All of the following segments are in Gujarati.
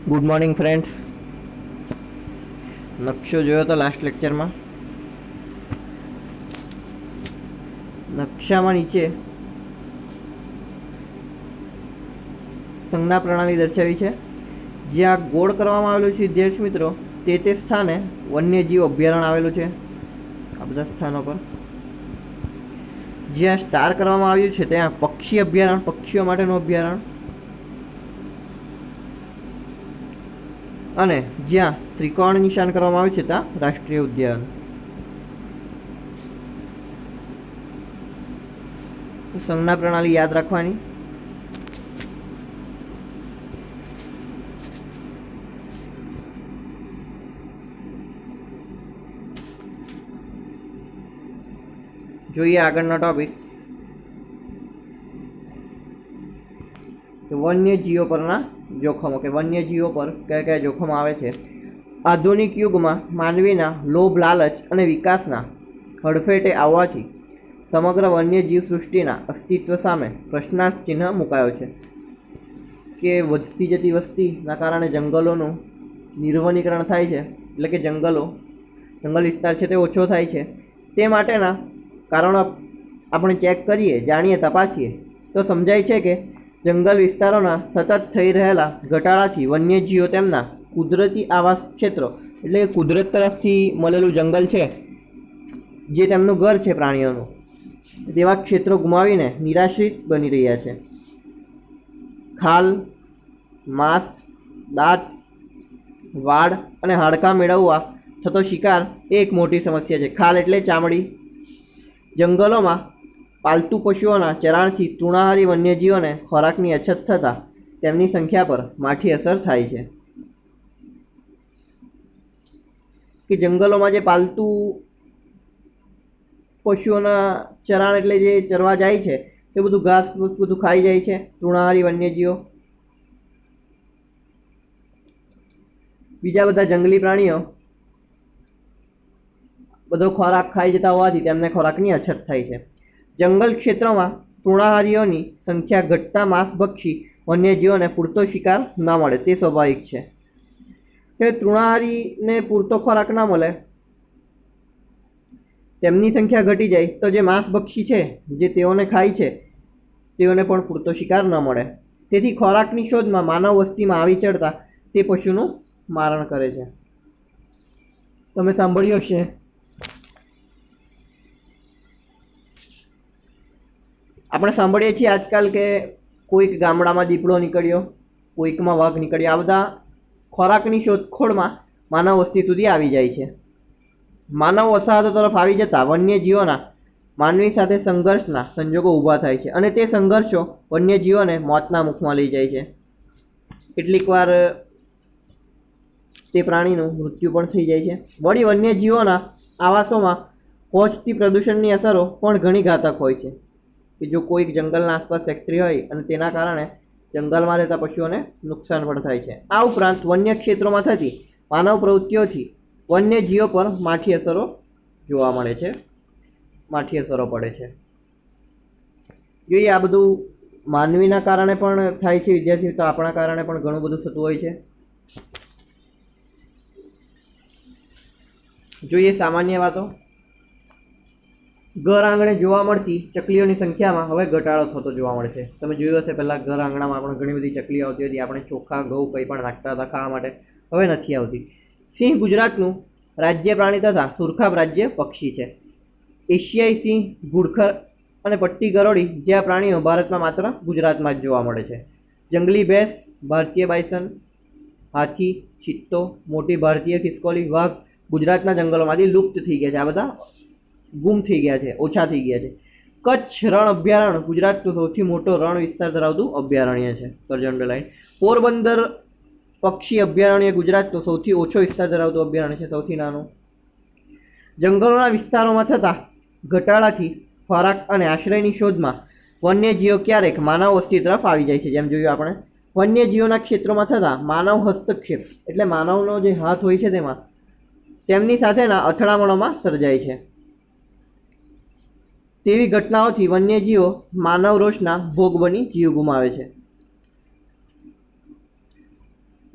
Good morning friends. નકશો જોયો તો લાસ્ટ લેક્ચરમાં. નકશામાં નીચે સંજ્ઞા પ્રણાલી દર્શાવી છે. જ્યાં ગોળ કરવામાં આવેલું છે વિદ્યાર્થી મિત્રો, તે સ્થાને વન્યજીવ અભયારણ્ય આવેલું છે. આ બધા સ્થાનો પર જ્યાં સ્ટાર કરવામાં આવ્યું છે ત્યાં પક્ષી અભયારણ્ય, પક્ષીઓ માટેનું અભયારણ્ય, અને જ્યાં ત્રિકોણ નિશાન કરવામાં આવ્યું છે ત્યાં રાષ્ટ્રીય ઉદ્યાન. સંજ્ઞા પ્રણાલી યાદ રાખવાની. જોઈએ આગળનો ટોપિક, વન્યજીવો પરના જોખમો, કે વન્યજીવો પર કયા કયા જોખમો આવે છે. આધુનિક યુગમાં માનવીના લોભ, લાલચ અને વિકાસના હડફેટે આવવાથી સમગ્ર વન્યજીવ સૃષ્ટિના અસ્તિત્વ સામે પ્રશ્નાર્થ ચિહ્ન મુકાયો છે. કે વધતી જતી વસ્તીના કારણે જંગલોનું નિર્વનીકરણ થાય છે, એટલે કે જંગલ વિસ્તાર છે તે ઓછો થાય છે. તે માટેના કારણો આપણે ચેક કરીએ, જાણીએ, તપાસીએ તો સમજાય છે કે જંગલ વિસ્તારોના સતત થઈ રહેલા ઘટાડાથી વન્યજીવો તેમના કુદરતી આવાસ ક્ષેત્રો, એટલે કુદરત તરફથી મળેલું જંગલ છે જે તેમનું ઘર છે પ્રાણીઓનું, તેવા ક્ષેત્રો ગુમાવીને નિરાશ્રિત બની રહ્યા છે. ખાલ, માંસ, દાંત, વાળ અને હાડકાં મેળવવા થતો શિકાર એ એક મોટી સમસ્યા છે. ખાલ એટલે ચામડી. જંગલોમાં પાલતુ પશુઓના ચરાણથી તૃણાહારી વન્યજીવોને ખોરાકની અછત થતાં તેમની સંખ્યા પર માઠી અસર થાય છે. કે જંગલોમાં જે પાલતુ પશુઓના ચરાણ એટલે જે ચરવા જાય છે તે બધું ઘાસ બધું ખાઈ જાય છે તૃણાહારી વન્યજીવો. બીજા બધા જંગલી પ્રાણીઓ બધો ખોરાક ખાઈ જતા હોવાથી તેમને ખોરાકની અછત થાય છે. જંગલ ક્ષેત્રોમાં તૃણાહારીઓની સંખ્યા ઘટતા માંસભક્ષી વન્યજીવોને પૂરતો શિકાર ન મળે તે સ્વાભાવિક છે. કે તૃણાહારીને પૂરતો ખોરાક ન મળે, તેમની સંખ્યા ઘટી જાય તો જે માંસભક્ષી છે, જે તેઓને ખાય છે, તેઓને પણ પૂરતો શિકાર ન મળે. તેથી ખોરાકની શોધમાં માનવ વસ્તીમાં આવી ચડતા તે પશુનું મારણ કરે છે. તમે સાંભળ્યું હશે આપણે સાંભળીએ છીએ આજકાલ કે કોઈક ગામડામાં દીપડો નીકળ્યો, કોઈકમાં વાઘ નીકળ્યો. આ બધા ખોરાકની શોધખોળમાં માનવ વસ્તી સુધી આવી જાય છે. માનવ વસાહતો તરફ આવી જતા વન્યજીવોના માનવી સાથે સંઘર્ષના સંજોગો ઊભા થાય છે અને તે સંઘર્ષો વન્યજીવોને મોતના મુખમાં લઈ જાય છે. કેટલીક વાર તે પ્રાણીનું મૃત્યુ પણ થઈ જાય છે. વળી વન્યજીવોના આવાસોમાં પહોંચતી પ્રદૂષણની અસરો પણ ઘણી ઘાતક હોય છે. કે જો કોઈક જંગલના આસપાસ ફેક્ટરી હોય અને તેના કારણે જંગલમાં રહેતા પશુઓને નુકસાન પણ થાય છે. આ ઉપરાંત વન્ય ક્ષેત્રોમાં થતી માનવ પ્રવૃત્તિઓથી વન્યજીવો પર માઠી અસરો જોવા મળે છે, માઠી અસરો પડે છે. જોઈએ આ બધું માનવીના કારણે પણ થાય છે વિદ્યાર્થીઓ, તો આપણા કારણે પણ ઘણું બધું થતું હોય છે. જોઈએ સામાન્ય વાતો. ઘર આંગણે જોવા મળતી ચકલીઓની સંખ્યામાં હવે ઘટાડો થતો જોવા મળે છે. તમે જોયું હશે પહેલાં ઘર આંગણામાં પણ ઘણી બધી ચકલીઓ આવતી હતી. આપણે ચોખા, ઘઉં કંઈ પણ નાખતા હતા ખાવા માટે, હવે નથી આવતી. સિંહ ગુજરાતનું રાજ્ય પ્રાણી તથા સુરખાબ રાજ્ય પક્ષી છે. એશિયાઈ સિંહ, ઘુડખર અને પટ્ટી ગરોળી જેવા પ્રાણીઓ ભારતમાં માત્ર ગુજરાતમાં જ જોવા મળે છે. જંગલી ભેંસ, ભારતીય બાયસન, હાથી, ચિત્તો, મોટી ભારતીય ખિસકોલી, વાઘ ગુજરાતના જંગલોમાંથી લુપ્ત થઈ ગયા છે. આ બધા ગુમ થઈ ગયા છે, ઓછા થઈ ગયા છે. કચ્છ રણ અભયારણ્ય ગુજરાતનું સૌથી મોટો રણ વિસ્તાર ધરાવતું અભયારણ્ય છે. કરજણ લાઈન. પોરબંદર પક્ષી અભયારણ્ય ગુજરાતનું સૌથી ઓછો વિસ્તાર ધરાવતું અભયારણ્ય છે, સૌથી નાનું. જંગલોના વિસ્તારોમાં થતા ઘટાડાથી ખોરાક અને આશ્રયની શોધમાં વન્યજીવો ક્યારેક માનવ વસ્તી તરફ આવી જાય છે. જેમ જોયું આપણે, વન્યજીવોના ક્ષેત્રોમાં થતા માનવ હસ્તક્ષેપ એટલે માનવનો જે હાથ હોય છે તેમાં તેમની સાથેના અથડામણોમાં સર્જાય છે. તેવી ઘટનાઓથી વન્યજીવો માનવ રોષના ભોગ બની જીવ ગુમાવે છે.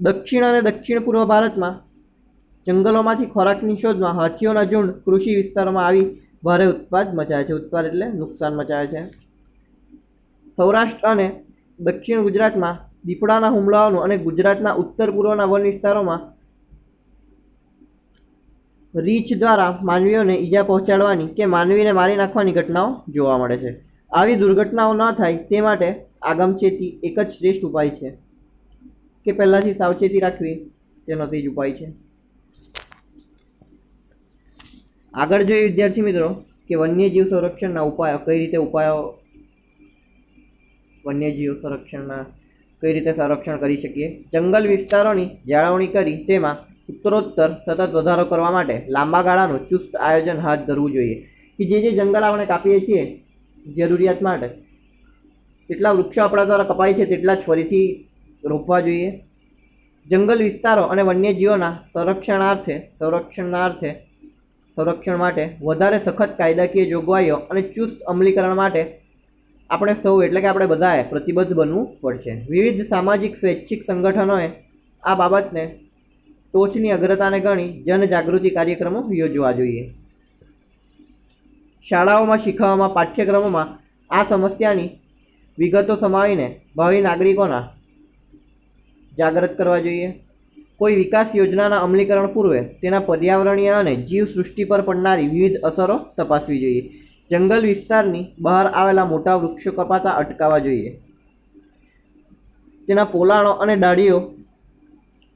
દક્ષિણ અને દક્ષિણ પૂર્વ ભારતમાં જંગલોમાંથી ખોરાકની શોધમાં હાથીઓના ઝુંડ કૃષિ વિસ્તારોમાં આવી ભારે ઉત્પાદ મચાવે છે. ઉત્પાદ એટલે નુકસાન મચાવે છે. સૌરાષ્ટ્ર અને દક્ષિણ ગુજરાતમાં દીપડાના હુમલાઓનું અને ગુજરાતના ઉત્તર પૂર્વના વન વિસ્તારોમાં રીંછ દ્વારા માનવીઓને ઈજા પહોંચાડવાની કે માનવીને મારી નાખવાની ઘટનાઓ જોવા મળે છે. આવી દુર્ઘટનાઓ ન થાય તે માટે આગમચેતી એક જ શ્રેષ્ઠ ઉપાય છે કે પહેલાંથી સાવચેતી રાખવી તેનો તે જ ઉપાય છે. આગળ જોઈએ વિદ્યાર્થી મિત્રો કે વન્યજીવ સંરક્ષણના ઉપાયો કઈ રીતે વન્યજીવ સંરક્ષણના કઈ રીતે સંરક્ષણ કરી શકીએ. જંગલ વિસ્તારોની જાળવણી કરી તેમાં ઉત્તરોત્તર સતત વધારો કરવા માટે લાંબા ગાળાનું ચુસ્ત આયોજન હાથ ધરવું જોઈએ કે જે જંગલ આપણે કાપીએ છીએ જરૂરિયાત માટે જેટલા વૃક્ષો આપણા દ્વારા કપાય છે તેટલા જ ફરીથી રોપવા જોઈએ. જંગલ વિસ્તારો અને વન્યજીવોના સંરક્ષણ માટે વધારે સખત કાયદાકીય જોગવાઈઓ અને ચુસ્ત અમલીકરણ માટે આપણે સૌ એટલે કે આપણે બધાએ પ્રતિબદ્ધ બનવું પડશે. વિવિધ સામાજિક સ્વૈચ્છિક સંગઠનોએ આ બાબતને ટોચની અગ્રતાને ગણી જનજાગૃતિ કાર્યક્રમો યોજવા જોઈએ. શાળાઓમાં શીખવવામાં પાઠ્યક્રમોમાં આ સમસ્યાની વિગતો સમાવીને ભાવિ નાગરિકોના જાગૃત કરવા જોઈએ. કોઈ વિકાસ યોજનાના અમલીકરણ પૂર્વે તેના પર્યાવરણીય અને જીવસૃષ્ટિ પર પડનારી વિવિધ અસરો તપાસવી જોઈએ. જંગલ વિસ્તારની બહાર આવેલા મોટા વૃક્ષો કપાતા અટકાવવા જોઈએ. તેના પોલાણો અને ડાળીઓ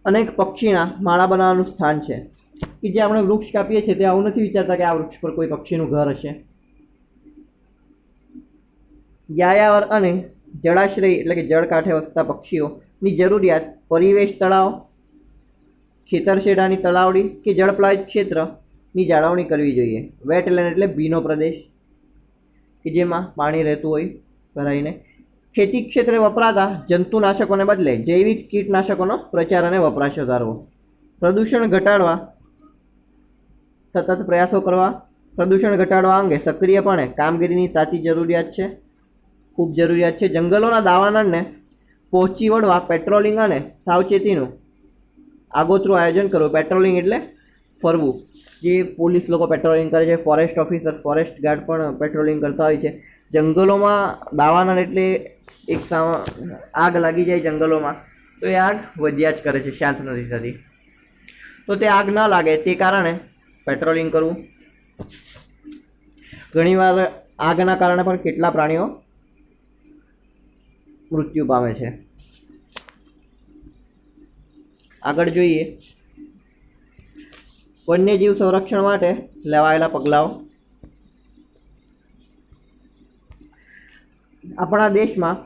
અનેક પક્ષીના માળા બનાવવાનું સ્થાન છે કે જે આપણે વૃક્ષ કાપીએ છીએ તે આવું નથી વિચારતા કે આ વૃક્ષ પર કોઈ પક્ષીનું ઘર હશે. યાયાવર અને જળાશ્રય એટલે કે જળ કાંઠે વસતા પક્ષીઓની જરૂરિયાત પરિવેશ તળાવ, ખેતરશેડાની તલાવડી કે જળપ્લાવિત ક્ષેત્રની જાળવણી કરવી જોઈએ. વેટલેન્ડ એટલે ભીનો પ્રદેશ કે જેમાં પાણી રહેતું હોય ભરાઈને. ખેતી ક્ષેત્રે વપરાતા જંતુનાશકોને બદલે જૈવિક કીટનાશકોનો પ્રચાર અને વપરાશ વધારવો. પ્રદૂષણ ઘટાડવા સતત પ્રયાસો કરવા. પ્રદૂષણ ઘટાડવા અંગે સક્રિયપણે કામગીરીની તાતી જરૂરિયાત છે, ખૂબ જરૂરિયાત છે. જંગલોના દાવાનળને પહોંચી વળવા પેટ્રોલિંગ અને સાવચેતીનું આગોતરું આયોજન કરવું. પેટ્રોલિંગ એટલે ફરવું. જે પોલીસ લોકો પેટ્રોલિંગ કરે છે, ફોરેસ્ટ ઓફિસર, ફોરેસ્ટ ગાર્ડ પણ પેટ્રોલિંગ કરતા હોય છે. જંગલોમાં દાવાનળ એટલે એક આગ લાગી જાય જંગલોમાં તો એ આગ વધ્યા જ કરે છે, શાંત નથી થતી. તો તે આગ ન લાગે તે કારણે પેટ્રોલિંગ કરવું. ઘણીવાર આગના કારણે પણ કેટલા પ્રાણીઓ મૃત્યુ પામે છે. આગળ જોઈએ વન્યજીવ સંરક્ષણ માટે લેવાયેલા પગલાઓ. આપણા દેશમાં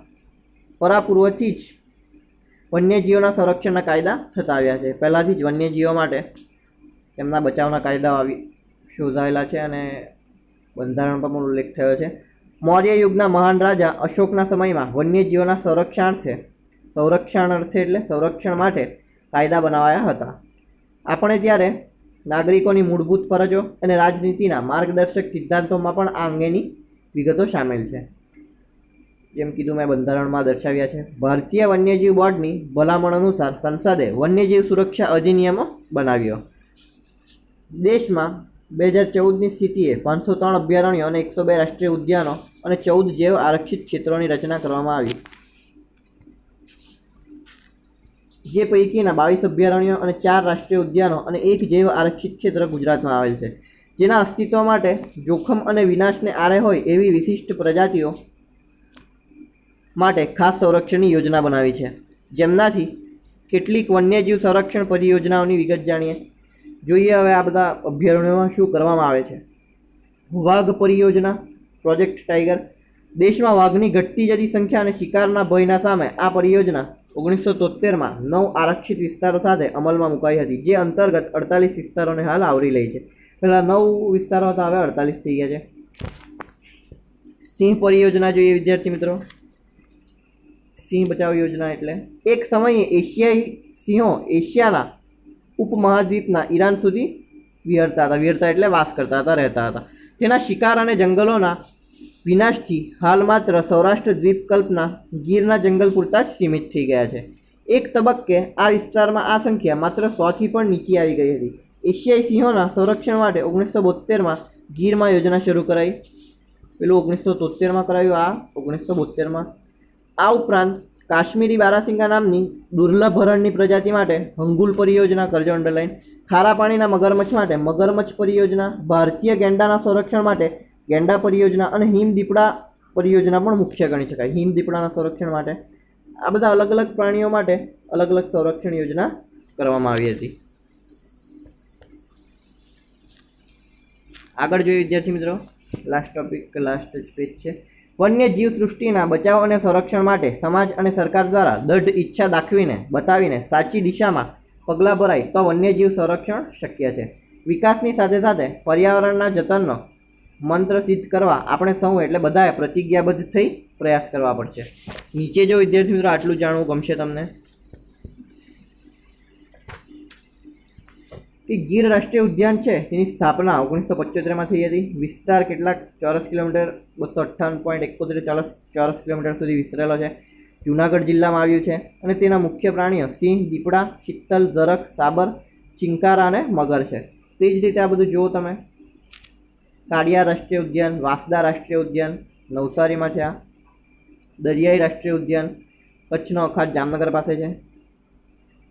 પરાપૂર્વથી જ વન્યજીવોના સંરક્ષણના કાયદા થતા આવ્યા છે. પહેલાંથી જ વન્યજીવો માટે તેમના બચાવના કાયદાઓ શોધાયેલા છે અને બંધારણ પર પણ ઉલ્લેખ થયો છે. મૌર્ય યુગના મહાન રાજા અશોકના સમયમાં વન્યજીવોના સંરક્ષણ માટે કાયદા બનાવાયા હતા. આપણે ત્યારે નાગરિકોની મૂળભૂત ફરજો અને રાજનીતિના માર્ગદર્શક સિદ્ધાંતોમાં પણ આ અંગેની વિગતો સામેલ છે. જેમ કીધું મેં બંધારણમાં દર્શાવ્યા છે. ભારતીય વન્યજીવ બોર્ડની ભલામણ અનુસાર સંસદે વન્યજીવ સુરક્ષા અધિનિયમો બનાવ્યો. દેશમાં 2014ની સ્થિતિએ 503 અભયારણ્યો અને 102 રાષ્ટ્રીય ઉદ્યાનો અને 14 જૈવ આરક્ષિત ક્ષેત્રોની રચના કરવામાં આવી. જે પૈકીના 22 અભયારણ્યો અને 4 રાષ્ટ્રીય ઉદ્યાનો અને 1 જૈવ આરક્ષિત ક્ષેત્ર ગુજરાતમાં આવેલ છે. જેના અસ્તિત્વ માટે જોખમ અને વિનાશને આરે હોય એવી વિશિષ્ટ પ્રજાતિઓ માટે ખાસ સંરક્ષણની યોજના બનાવી છે. જેમનાથી કેટલીક વન્યજીવ સંરક્ષણ પરિયોજનાઓની વિગત જાણીએ. જોઈએ હવે આ બધા અભયારણ્યોમાં શું કરવામાં આવે છે. વાઘ પરિયોજના, પ્રોજેક્ટ ટાઈગર. દેશમાં વાઘની ઘટતી જતી સંખ્યા અને શિકારના ભયના સામે આ પરિયોજના 1973માં 9 આરક્ષિત વિસ્તારો સાથે અમલમાં મુકાઈ હતી, જે અંતર્ગત 48 વિસ્તારોને હાલ આવરી લે છે. પહેલાં 9 વિસ્તારો હતા, હવે 48 થઈ ગયા છે. સિંહ પરિયોજના જોઈએ વિદ્યાર્થી મિત્રો. સિંહ બચાવ યોજના એટલે એક સમયે એશિયાઈ સિંહો એશિયાના ઉપમહાદ્વીપના ઈરાન સુધી વિહરતા એટલે વાસ કરતા હતા, રહેતા હતા. તેના શિકાર અને જંગલોના વિનાશથી હાલ માત્ર સૌરાષ્ટ્ર દ્વીપકલ્પના ગીરના જંગલ પૂરતા જ સીમિત થઈ ગયા છે. એક તબક્કે આ વિસ્તારમાં આ સંખ્યા માત્ર 100થી પણ નીચી આવી ગઈ હતી. એશિયાઈ સિંહોના સંરક્ષણ માટે 1972માં ગીરમાં યોજના શરૂ કરાઈ. પેલું 1973માં કરાયું, આ 1972માં. આ ઉપરાંત કાશ્મીરી બારાસિંગા નામની દુર્લભ હરણની પ્રજાતિ માટે હંગુલ પરિયોજના, કરજો અંડરલાઈન. ખારા પાણીના મગરમચ્છ માટે મગરમચ્છ પરિયોજના, ભારતીય ગેંડાના સંરક્ષણ માટે ગેંડા પરિયોજના અને હિમ દીપડા પરિયોજના પણ મુખ્ય ગણી શકાય. હિમ દીપડાના સંરક્ષણ માટે આ બધા અલગ અલગ પ્રાણીઓ માટે અલગ અલગ સંરક્ષણ યોજના કરવામાં આવી હતી. આગળ જોઈએ વિદ્યાર્થી મિત્રો, લાસ્ટ ટોપિક, લાસ્ટ જ પેજ છે. વન્ય જીવ સૃષ્ટિના બચાવ અને સંરક્ષણ માટે સમાજ અને સરકાર દ્વારા દૃઢ ઈચ્છા દાખવીને બતાવીને સાચી દિશામાં પગલાં ભરાય તો વન્યજીવ સંરક્ષણ શક્ય છે. વિકાસની સાથે સાથે પર્યાવરણના જતનનો મંત્ર સિદ્ધ કરવા આપણે સૌ એટલે બધાએ પ્રતિજ્ઞાબદ્ધ થઈ પ્રયાસ કરવા પડશે. નીચે જો વિદ્યાર્થી મિત્રો આટલું જાણવું ગમશે તમને કે ગીર રાષ્ટ્રીય ઉદ્યાન છે તેની સ્થાપના 1975માં થઈ હતી. વિસ્તાર કેટલાક ચોરસ કિલોમીટર 258.71 ચોરસ કિલોમીટર સુધી વિસ્તરેલો છે. જૂનાગઢ જિલ્લામાં આવ્યું છે અને તેના મુખ્ય પ્રાણીઓ સિંહ, દીપડા, ચિત્તલ, ઝરખ, સાબર, ચિંકારા અને મગર છે. તે જ રીતે આ બધું જુઓ તમે. કાળિયાર રાષ્ટ્રીય ઉદ્યાન, વાંસદા રાષ્ટ્રીય ઉદ્યાન નવસારીમાં છે. આ દરિયાઈ રાષ્ટ્રીય ઉદ્યાન કચ્છનો અખાત જામનગર પાસે છે.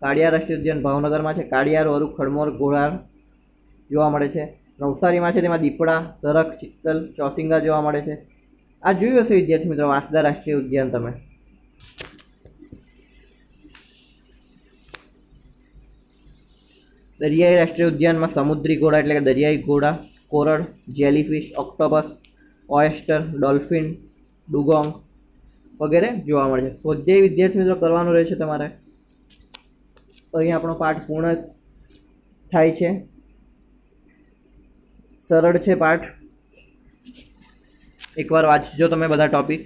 કાળિયાર રાષ્ટ્રીય ઉદ્યાન ભાવનગરમાં છે. કાળિયાર, વરુ, ખડમોર, ઘોડાર જોવા મળે છે. નવસારીમાં છે, તેમાં દીપડા, ઝરખ, ચિત્તલ, ચોસિંગા જોવા મળે છે. આ જોયું હશે વિદ્યાર્થી મિત્રો વાંસદા રાષ્ટ્રીય ઉદ્યાન તમે. દરિયાઈ રાષ્ટ્રીય ઉદ્યાનમાં સમુદ્રી ઘોડા એટલે કે દરિયાઈ ઘોડા, coral, jellyfish, octopus, oyster, dolphin, dugong વગેરે જોવા મળે છે. સ્વાધ્યાય વિદ્યાર્થી મિત્રો કરવાનું રહેશે તમારે. અહીં આપણો પાઠ પૂર્ણ થાય છે. સરળ છે પાઠ, એકવાર વાંચજો તમે બધા ટોપિક.